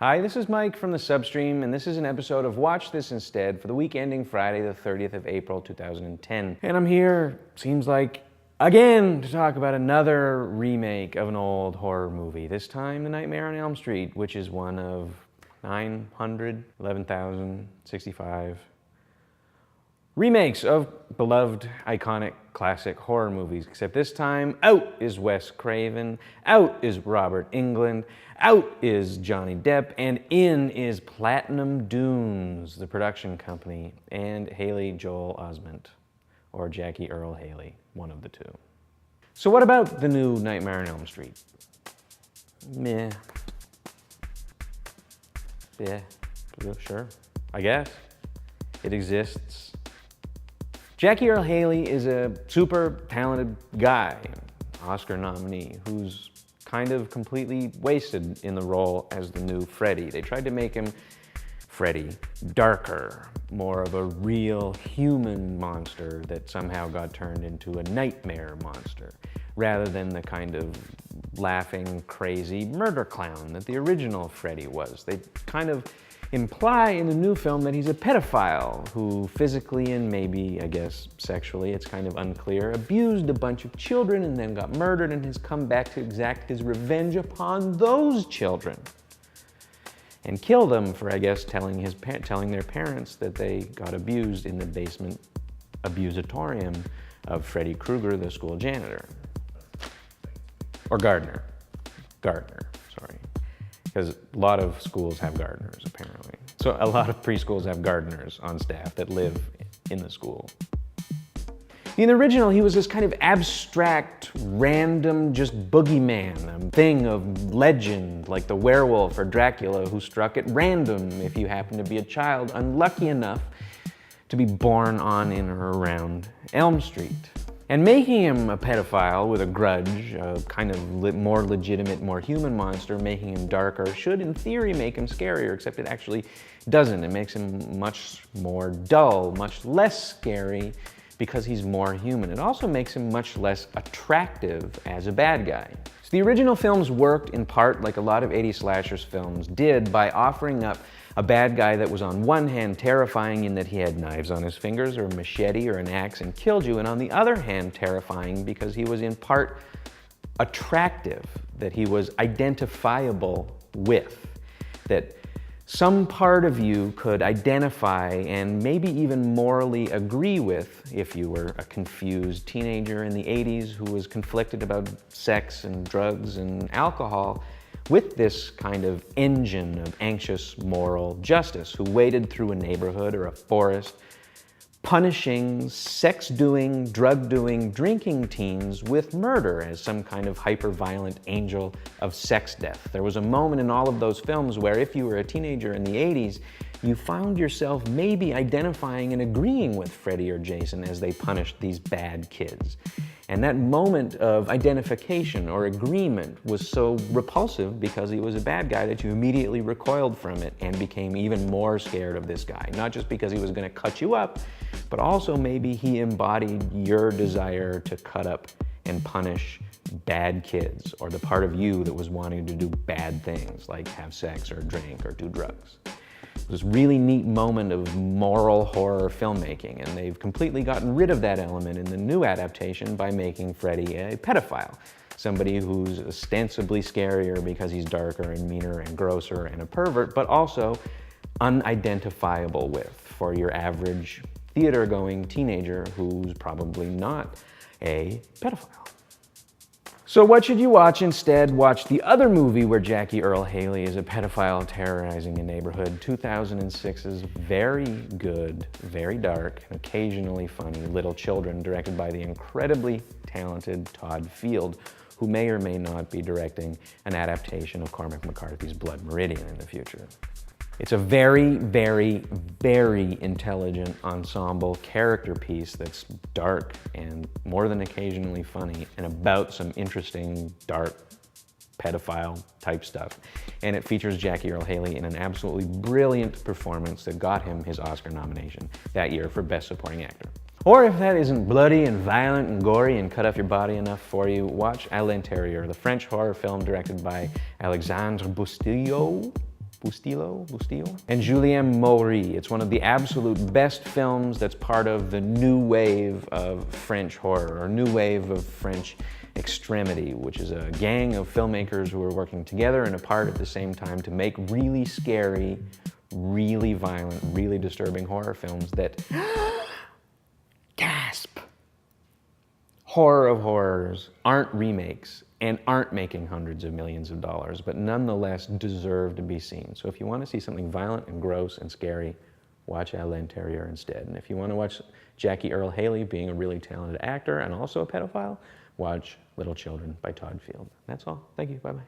Hi, this is Mike from The Substream, and this is an episode of Watch This Instead for the week ending Friday, the 30th of April, 2010. And I'm here, seems like, again, to talk about another remake of an old horror movie. This time, The Nightmare on Elm Street, which is one of 11,065 remakes of beloved, iconic, classic horror movies. Except this time, out is Wes Craven, out is Robert Englund, out is Johnny Depp, and in is Platinum Dunes, the production company, and Haley Joel Osment, or Jackie Earle Haley, one of the two. So what about the new Nightmare on Elm Street? Meh. Yeah, sure, I guess. It exists. Jackie Earle Haley is a super talented guy, Oscar nominee, who's kind of completely wasted in the role as the new Freddy. They tried to make him, Freddy, darker, more of a real human monster that somehow got turned into a nightmare monster, rather than the kind of laughing, crazy murder clown that the original Freddy was. They kind of imply in the new film that he's a pedophile who physically and maybe, I guess, sexually, it's kind of unclear, abused a bunch of children and then got murdered and has come back to exact his revenge upon those children. And kill them for, I guess, telling their parents that they got abused in the basement abusatorium of Freddy Krueger, the school janitor. Or gardener. Gardener, sorry. Because a lot of schools have gardeners, apparently. So a lot of preschools have gardeners on staff that live in the school. In the original, he was this kind of abstract, random, just boogeyman, a thing of legend, like the werewolf or Dracula who struck at random if you happen to be a child unlucky enough to be born on in or around Elm Street. And making him a pedophile with a grudge, a kind of more legitimate, more human monster, making him darker, should in theory make him scarier, except it actually doesn't. It makes him much more dull, much less scary, because he's more human. It also makes him much less attractive as a bad guy. So the original films worked in part like a lot of 80s slashers films did by offering up a bad guy that was on one hand terrifying in that he had knives on his fingers or a machete or an axe and killed you, and on the other hand terrifying because he was in part attractive, that he was identifiable with, that some part of you could identify and maybe even morally agree with if you were a confused teenager in the 80s who was conflicted about sex and drugs and alcohol, with this kind of engine of anxious moral justice who waded through a neighborhood or a forest, punishing sex-doing, drug-doing, drinking teens with murder as some kind of hyper-violent angel of sex death. There was a moment in all of those films where if you were a teenager in the 80s, you found yourself maybe identifying and agreeing with Freddy or Jason as they punished these bad kids. And that moment of identification or agreement was so repulsive because he was a bad guy that you immediately recoiled from it and became even more scared of this guy. Not just because he was going to cut you up, but also maybe he embodied your desire to cut up and punish bad kids, or the part of you that was wanting to do bad things like have sex or drink or do drugs. It was this really neat moment of moral horror filmmaking, and they've completely gotten rid of that element in the new adaptation by making Freddy a pedophile. Somebody who's ostensibly scarier because he's darker and meaner and grosser and a pervert, but also unidentifiable with for your average theater-going teenager who's probably not a pedophile. So what should you watch instead? Watch the other movie where Jackie Earle Haley is a pedophile terrorizing a neighborhood, 2006's very good, very dark, and occasionally funny Little Children, directed by the incredibly talented Todd Field, who may or may not be directing an adaptation of Cormac McCarthy's Blood Meridian in the future. It's a very, very, very intelligent ensemble character piece that's dark and more than occasionally funny and about some interesting, dark, pedophile type stuff. And it features Jackie Earle Haley in an absolutely brilliant performance that got him his Oscar nomination that year for Best Supporting Actor. Or if that isn't bloody and violent and gory and cut off your body enough for you, watch À l'Intérieur, the French horror film directed by Alexandre Bustillo, Bustillo, and Julien Maury. It's one of the absolute best films that's part of the new wave of French horror, or new wave of French extremity, which is a gang of filmmakers who are working together and apart at the same time to make really scary, really violent, really disturbing horror films that gasp. Horror of horrors aren't remakes and aren't making hundreds of millions of dollars, but nonetheless deserve to be seen. So if you want to see something violent and gross and scary, watch À l'Intérieur instead. And if you want to watch Jackie Earle Haley being a really talented actor and also a pedophile, watch Little Children by Todd Field. That's all. Thank you. Bye-bye.